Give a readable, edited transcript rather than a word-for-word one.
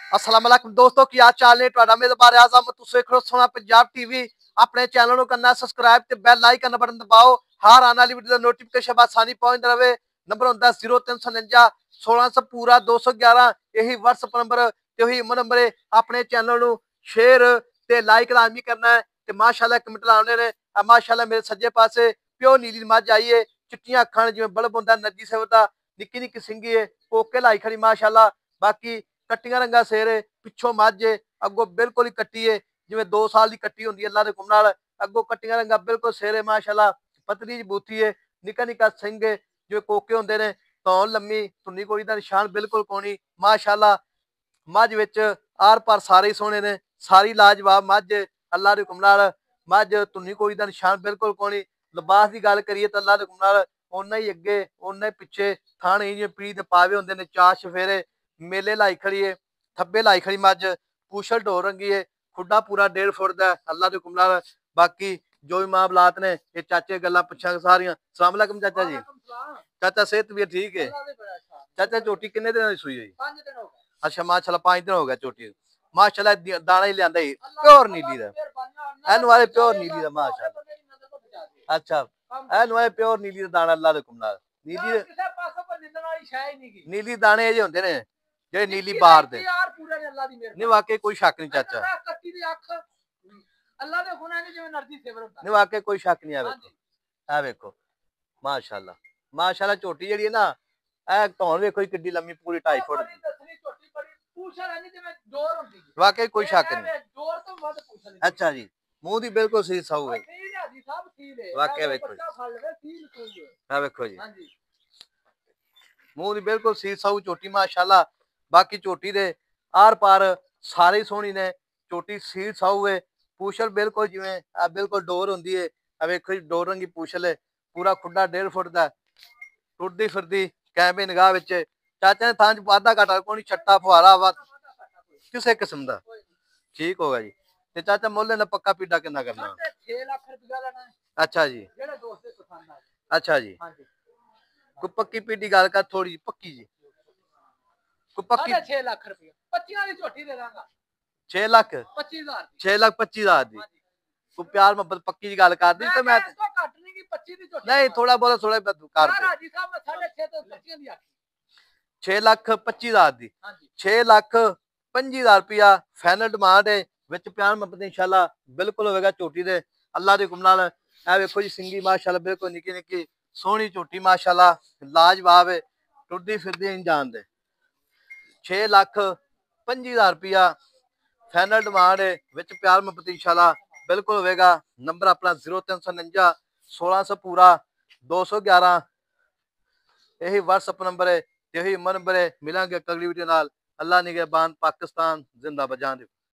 अस्सलाम वालेकुम दोस्तों, की हाल चाल ने तुहाडा मेज़बान आज़म तुसीं देख रहे हो सोना पंजाब टीवी। अपने चैनल को करना सब्सक्राइब ते बेल आइकन बटन दबाओ, हर आने वाली वीडियो दा नोटिफिकेशन आसानी पहुंचदा रहे। नंबर होंदा 0349 1600 पूरा 211। यही व्हाट्सएप नंबर ते यही नंबर है। अपने चैनल को शेयर ते लाइक लाजमी करना है ते माशाअल्लाह कमेंट लाने ने। माशाअल्लाह मेरे सज्जे पासे प्योर नीली मझ आई है, चिट्टियां अखां जिवें बल्ब होंदा नरजी सेव दा, निक्की निक्की सिंगी है, कोके लाई खड़ी माशाअल्लाह। बाकी कट्टियां रंगा सिर है, पिछों मझ है, अगों बिल्कुल ही कट्टी है जिवें 2 साल की कट्टी होंदी है अल्लाह दे हुक्म नाल। अगों कट्टियां रंगा बिल्कुल सिर है माशाअल्लाह, पतली जी बूथी है, निक्का निक्का सिंग है जिवें कोके होंदे ने, धौन लम्मी, धुन्नी कोई दा निशान बिल्कुल कोनी माशाअल्लाह। मझ विच आर पार सारे ही सोहणे ने, सारी लाजवाब मझ अल्लाह दे हुक्म नाल। मझ धुन्नी कोई दा निशान बिल्कुल कोनी। लिबास की गल करिए तो अल्लाह दे हुक्म नाल ओना ही अगे ओना ही पिछे थान ही जिवें पीढ़ी दे पावे होंदे ने, चार चफेरे मेले लाई खड़ी है, थब्बे लाई खड़ी मझ, पूछल ढोर रंगी है, खुड्डा पूरा 1.5 फुट दा अल्लाह दे हुक्म नाल। बाकी जो भी मामलात ने ये चाचे गल्लां पुछांगे सारियां। अस्सलाम वालेकुम चाचा जी। चाचा सेहत भी ठीक है? चाचा झोटी किन्ने दिनां दी सूई होई? 5 दिन हो गए। अच्छा माशाल्लाह 5 दिन हो गए झोटी माशाल्लाह। दाना ही लियांदा ही प्योर नीली दा, एन वाले प्योर नीली दा माशाल्लाह। अच्छा एन वाले प्योर नीली दा दाना अल्लाह दे हुक्म नाल। नीली दाने जे होंदे ने जेह्ड़े नीली बार दे, नहीं वाकई कोई शक नहीं चाचा, नहीं वाकई कोई शक नहीं है। ए वेखो माशाल्लाह माशाल्लाह झोटी जेह्ड़ी है ना, ए धौन वेखो किड्डी लम्मी पूरी 2.5 फुट दी, वाकई कोई शक नहीं। अच्छा जी मुंह दी बिल्कुल सी साऊ है वाकई। वेखो वेखो जी मुंह दी बिल्कुल सी साऊ झोटी माशाल्लाह। बाकी झोटी दे आर पार सारे सोहनी ने, झोटी सी साऊ है, पूछल बिल्कुल जिवें बिल्कुल डोर होंदी है। वेखो जी डोर रंगी पूछल है, पूरा खुड्डा 1.5 फुट दा, टुरदी फिरदी कैमरे निगाह विच। चाचा ने थां च वाधा घाटा कोई छट्टा फुहारा वा किसी किस्म दा ठीक होगा जी। ते चाचा मुल्ल ना पक्का पीडा किन्ना करना? 6 लाख रुपया लेना है। अच्छा जी अच्छा जी कोई पक्की पीडी गल कर थोड़ी पक्की जी, कोई पक्की 6 लाख रुपया 25 दी झोटी दे दांगा। 6 लाख 25,000 6 लाख 25,000 दी कोई प्यार मोहब्बत पक्की जी गल कर दी ते मैं नहीं थोड़ा बहुत थोड़ा कर दे। 6 लाख 25,000 दी 6 लाख 25,000 रुपया फाइनल डिमांड है। विच प्यार मोहब्बत इंशाल्लाह बिल्कुल होगा झोटी दे अल्लाह दे हुक्म नाल। ए वेखो जी सिंगी माशाल्लाह बिल्कुल निक्की निक्की सोहनी झोटी माशाल्लाह लाजवाब है, टुरदी फिरदी इंजान दे। 6 लाख 25,000 रुपया फाइनल डिमांड है, विच प्यार मोहब्बत इंशाल्लाह बिल्कुल होगा। नंबर अपना 0349 1600 पूरा 211 यही व्हाट्सएप नंबर है, यही नंबर है। मिलेंगे अगली वीडियो नाल। अल्लाह निगहबान, पाकिस्तान जिंदाबाद।